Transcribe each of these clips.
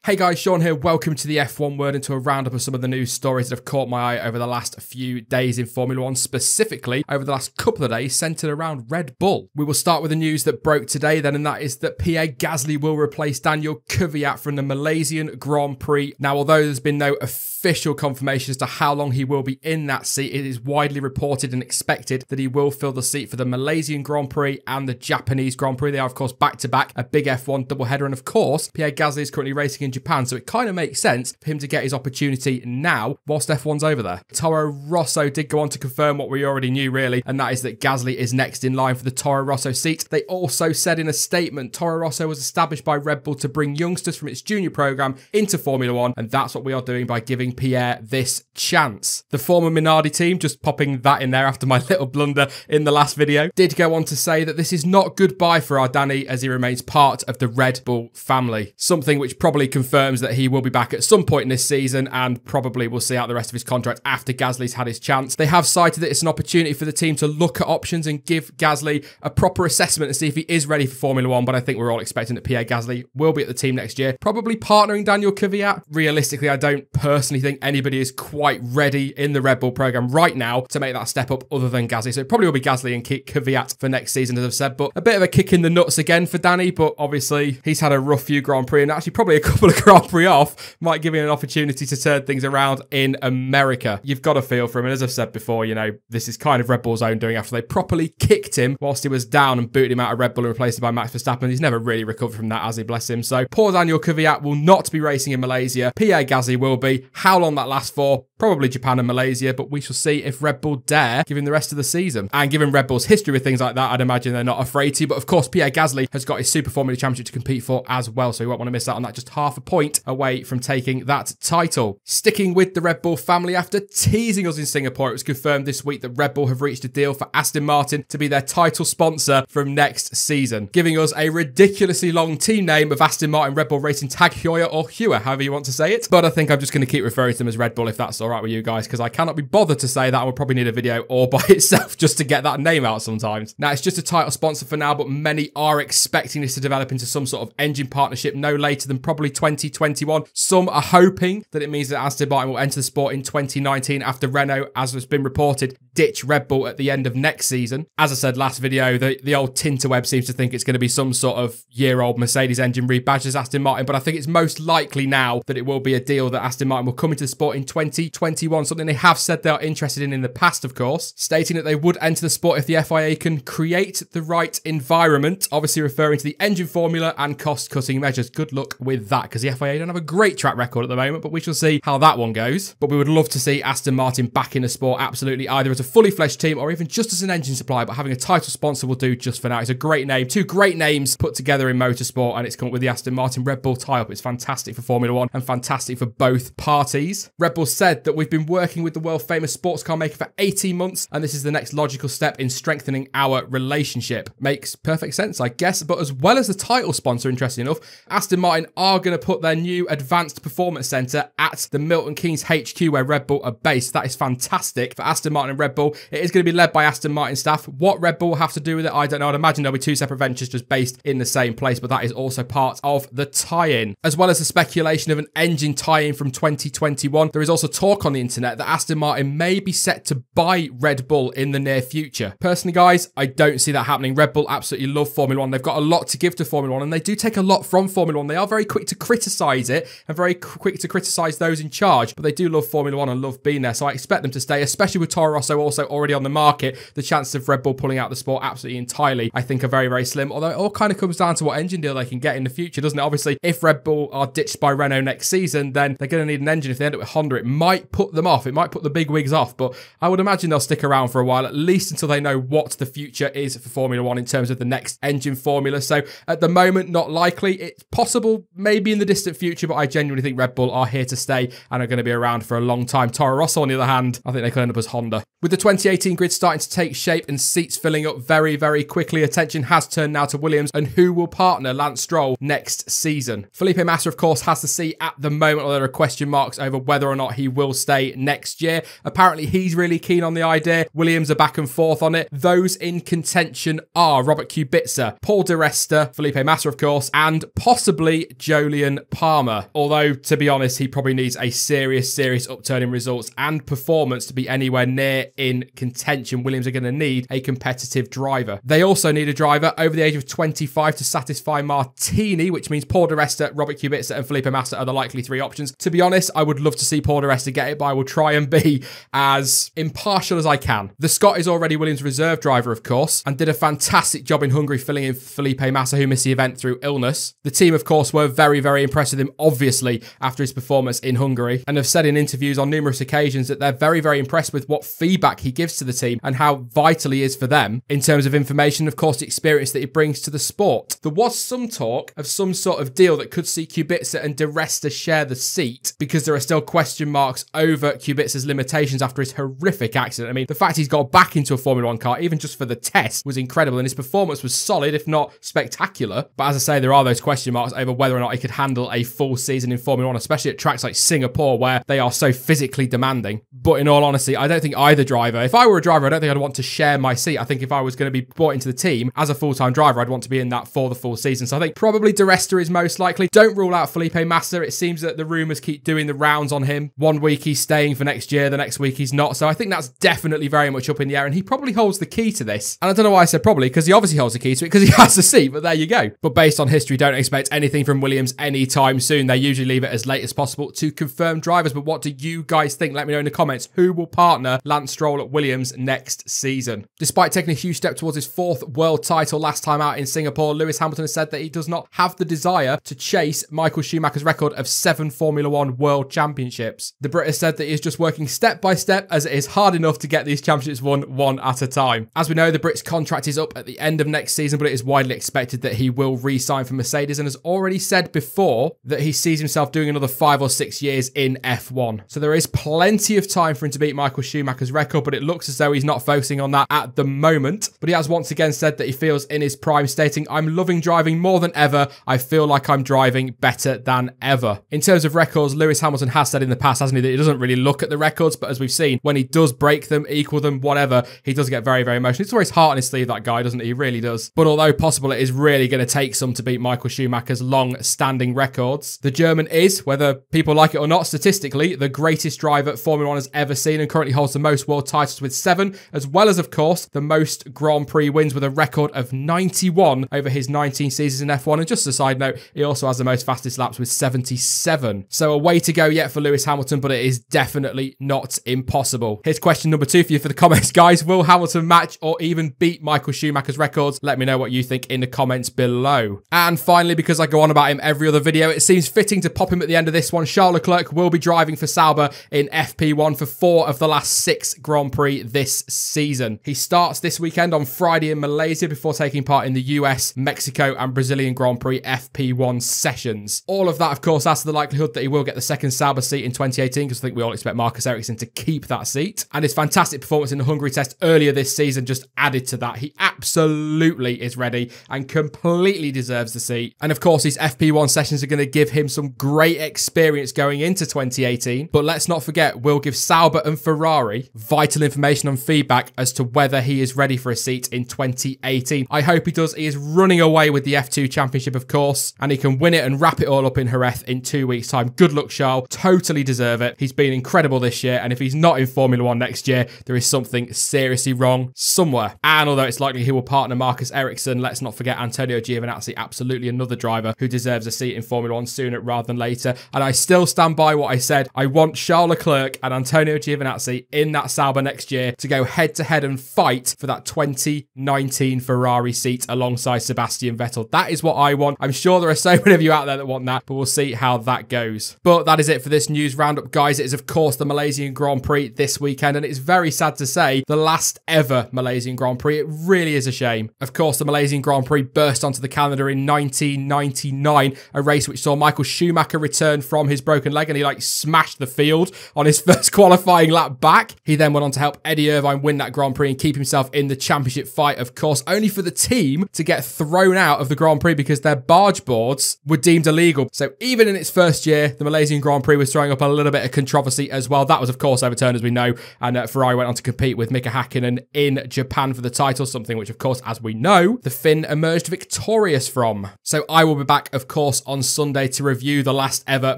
Hey guys, Sean here. Welcome to the F1 Word, into a roundup of some of the news stories that have caught my eye over the last few days in Formula 1, specifically over the last couple of days centered around Red Bull. We will start with the news that broke today then, and that is that Pierre Gasly will replace Daniel Kvyat from the Malaysian Grand Prix. Now, although there's been no official confirmation as to how long he will be in that seat, it is widely reported and expected that he will fill the seat for the Malaysian Grand Prix and the Japanese Grand Prix. They are, of course, back-to-back, a big F1 doubleheader, and of course, Pierre Gasly is currently racing in Japan, so it kind of makes sense for him to get his opportunity now whilst F1's over there. Toro Rosso did go on to confirm what we already knew, really, and that is that Gasly is next in line for the Toro Rosso seat. They also said in a statement, Toro Rosso was established by Red Bull to bring youngsters from its junior program into Formula 1, and that's what we are doing by giving Pierre this chance. The former Minardi team, just popping that in there after my little blunder in the last video, did go on to say that this is not goodbye for our Danny, as he remains part of the Red Bull family. Something which probably confirms that he will be back at some point in this season, and probably will see out the rest of his contract after Gasly's had his chance. They have cited that it's an opportunity for the team to look at options and give Gasly a proper assessment and see if he is ready for Formula 1, but I think we're all expecting that Pierre Gasly will be at the team next year, probably partnering Daniel Kvyat. Realistically, I don't personally think anybody is quite ready in the Red Bull program right now to make that step up other than Gasly, so it probably will be Gasly and Kvyat for next season, as I've said, but a bit of a kick in the nuts again for Danny, but obviously he's had a rough few Grand Prix, and actually probably a couple of Grand Prix off might give him an opportunity to turn things around in America. You've got a feel for him, and as I've said before, you know, this is kind of Red Bull's own doing after they properly kicked him whilst he was down and booted him out of Red Bull and replaced him by Max Verstappen. He's never really recovered from that, has he? Bless him. So poor Daniel Kvyat will not be racing in Malaysia. Pierre Gasly will be. How long that lasts for? Probably Japan and Malaysia, but we shall see if Red Bull dare give him the rest of the season. And given Red Bull's history with things like that, I'd imagine they're not afraid to. But of course, Pierre Gasly has got his Super Formula Championship to compete for as well, so he won't want to miss out on that. Just half a point away from taking that title. Sticking with the Red Bull family, after teasing us in Singapore, it was confirmed this week that Red Bull have reached a deal for Aston Martin to be their title sponsor from next season, giving us a ridiculously long team name of Aston Martin Red Bull Racing Tag Heuer, or Heuer, however you want to say it. But I think I'm just going to keep referring to them as Red Bull, if that's all right with you guys, because I cannot be bothered to say that. I will probably need a video all by itself just to get that name out sometimes. Now, it's just a title sponsor for now, but many are expecting this to develop into some sort of engine partnership no later than probably 2021. Some are hoping that it means that Aston Martin will enter the sport in 2019 after Renault, as has been reported, ditch Red Bull at the end of next season. As I said last video, the old Tinterweb seems to think it's going to be some sort of year-old Mercedes engine rebadged as Aston Martin, but I think it's most likely now that it will be a deal that Aston Martin will come into the sport in 2021, something they have said they are interested in the past, of course, stating that they would enter the sport if the FIA can create the right environment, obviously referring to the engine formula and cost-cutting measures. Good luck with that, because the FIA don't have a great track record at the moment, but we shall see how that one goes. But we would love to see Aston Martin back in the sport, absolutely, either as a fully fledged team or even just as an engine supplier, but having a title sponsor will do just for now. It's a great name, two great names put together in motorsport, and it's come up with the Aston Martin Red Bull tie-up. It's fantastic for Formula 1 and fantastic for both parties. Red Bull said that we've been working with the world-famous sports car maker for 18 months, and this is the next logical step in strengthening our relationship. Makes perfect sense, I guess, but as well as the title sponsor, interesting enough, Aston Martin are going to put their new Advanced Performance Centre at the Milton Keynes HQ where Red Bull are based. That is fantastic for Aston Martin and Red Bull. It is going to be led by Aston Martin staff. What Red Bull will have to do with it, I don't know. I'd imagine there'll be two separate ventures just based in the same place, but that is also part of the tie-in. As well as the speculation of an engine tie-in from 2021, there is also talk on the internet that Aston Martin may be set to buy Red Bull in the near future. Personally, guys, I don't see that happening. Red Bull absolutely love Formula 1. They've got a lot to give to Formula 1, and they do take a lot from Formula 1. They are very quick to criticise it and very quick to criticise those in charge, but they do love Formula 1 and love being there, so I expect them to stay, especially with Toro Rosso also already on the market. The chances of Red Bull pulling out the sport absolutely entirely, I think, are very, very slim, although it all kind of comes down to what engine deal they can get in the future, doesn't it? Obviously, if Red Bull are ditched by Renault next season, then they're going to need an engine. If they end up with Honda, it might put them off. It might put the big wigs off, but I would imagine they'll stick around for a while, at least until they know what the future is for Formula 1 in terms of the next engine formula. So at the moment, not likely. It's possible maybe in the distant future, but I genuinely think Red Bull are here to stay and are going to be around for a long time. Toro Rosso, on the other hand, I think they could end up as Honda. With the 2018 grid starting to take shape and seats filling up very, very quickly, attention has turned now to Williams and who will partner Lance Stroll next season. Felipe Massa, of course, has the seat at the moment, although there are question marks over whether or not he will will stay next year. Apparently, he's really keen on the idea. Williams are back and forth on it. Those in contention are Robert Kubica, Paul di Resta, Felipe Massa, of course, and possibly Jolyon Palmer. Although, to be honest, he probably needs a serious upturn in results and performance to be anywhere near in contention. Williams are going to need a competitive driver. They also need a driver over the age of 25 to satisfy Martini, which means Paul di Resta, Robert Kubica, and Felipe Massa are the likely three options. To be honest, I would love to see Paul di Resta get it, but I will try and be as impartial as I can. The Scot is already Williams' reserve driver, of course, and did a fantastic job in Hungary filling in Felipe Massa, who missed the event through illness. The team, of course, were very impressed with him, obviously, after his performance in Hungary, and have said in interviews on numerous occasions that they're very impressed with what feedback he gives to the team and how vital he is for them in terms of information, of course, the experience that he brings to the sport. There was some talk of some sort of deal that could see Kubica and di Resta share the seat because there are still question marks over Kubica's limitations after his horrific accident. I mean, the fact he's got back into a Formula 1 car, even just for the test, was incredible, and his performance was solid, if not spectacular. But as I say, there are those question marks over whether or not he could handle a full season in Formula 1, especially at tracks like Singapore, where they are so physically demanding. But in all honesty, I don't think either driver, if I were a driver, I don't think I'd want to share my seat. I think if I was going to be brought into the team as a full-time driver, I'd want to be in that for the full season. So I think probably di Resta is most likely. Don't rule out Felipe Massa. It seems that the rumours keep doing the rounds on him. One week he's staying for next year, the next week he's not. So I think that's definitely very much up in the air, and he probably holds the key to this. And I don't know why I said probably, because he obviously holds the key to it, because he has the seat, but there you go. But based on history, don't expect anything from Williams anytime soon. They usually leave it as late as possible to confirm drivers. But what do you guys think? Let me know in the comments. Who will partner Lance Stroll at Williams next season? Despite taking a huge step towards his 4th world title last time out in Singapore, Lewis Hamilton has said that he does not have the desire to chase Michael Schumacher's record of 7 Formula 1 World Championships. The Brit has said that he is just working step by step, as it is hard enough to get these championships won one at a time. As we know, the Brit's contract is up at the end of next season, but it is widely expected that he will re-sign for Mercedes, and has already said before that he sees himself doing another 5 or 6 years in F1. So there is plenty of time for him to beat Michael Schumacher's record, but it looks as though he's not focusing on that at the moment. But he has once again said that he feels in his prime, stating, "I'm loving driving more than ever. I feel like I'm driving better than ever." In terms of records, Lewis Hamilton has said in the past, hasn't he, that he doesn't really look at the records, but as we've seen, when he does break them, equal them, whatever, he does get very emotional. It's always heart on his sleeve, that guy, doesn't he? He really does. But although possible, it is really going to take some to beat Michael Schumacher's long-standing records. The German is, whether people like it or not, statistically, the greatest driver Formula 1 has ever seen, and currently holds the most world titles with 7, as well as, of course, the most Grand Prix wins with a record of 91 over his 19 seasons in F1. And just a side note, he also has the most fastest laps with 77. So a way to go yet for Lewis Hamilton, but it is definitely not impossible. Here's question number 2 for you for the comments, guys. Will Hamilton match or even beat Michael Schumacher's records? Let me know what you think in the comments below. And finally, because I go on about him every other video, it seems fitting to pop him at the end of this one. Charles Leclerc will be driving for Sauber in FP1 for 4 of the last 6 Grand Prix this season. He starts this weekend on Friday in Malaysia before taking part in the US, Mexico and Brazilian Grand Prix FP1 sessions. All of that, of course, adds to the likelihood that he will get the second Sauber seat in 2018, because I think we all expect Marcus Ericsson to keep that seat. And his fantastic performance in the Hungary test earlier this season just added to that. He absolutely is ready and completely deserves the seat. And of course, these FP1 sessions are going to give him some great experience going into 2018. But let's not forget, we'll give Sauber and Ferrari vital information on feedback as to whether he is ready for a seat in 2018. I hope he does. He is running away with the F2 Championship, of course, and he can win it and wrap it all up in Jerez in 2 weeks' time. Good luck, Charles. Totally deserve it. He's been incredible this year, and if he's not in Formula 1 next year, there is something seriously wrong somewhere. And although it's likely he will partner Marcus Ericsson, let's not forget Antonio Giovinazzi, absolutely another driver who deserves a seat in Formula 1 sooner rather than later. And I still stand by what I said. I want Charles Leclerc and Antonio Giovinazzi in that Sauber next year to go head-to-head and fight for that 2019 Ferrari seat alongside Sebastian Vettel. That is what I want. I'm sure there are so many of you out there that want that, but we'll see how that goes. But that is it for this news roundup, guys. It is, of course, the Malaysian Grand Prix this weekend, and it's very sad to say the last ever Malaysian Grand Prix. It really is a shame. Of course, the Malaysian Grand Prix burst onto the calendar in 1999, a race which saw Michael Schumacher return from his broken leg, and he smashed the field on his first qualifying lap back. He then went on to help Eddie Irvine win that Grand Prix and keep himself in the championship fight, of course, only for the team to get thrown out of the Grand Prix because their barge boards were deemed illegal. So even in its first year, the Malaysian Grand Prix was throwing up a little bit of controversy as well. That was, of course, overturned, as we know, and Ferrari went on to compete with Mika Hakkinen in Japan for the title, something which, of course, as we know, the Finn emerged victorious from. So I will be back, of course, on Sunday to review the last ever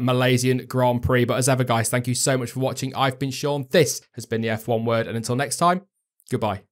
Malaysian Grand Prix. But as ever, guys, thank you so much for watching. I've been Sean. This has been the F1 Word, and until next time, goodbye.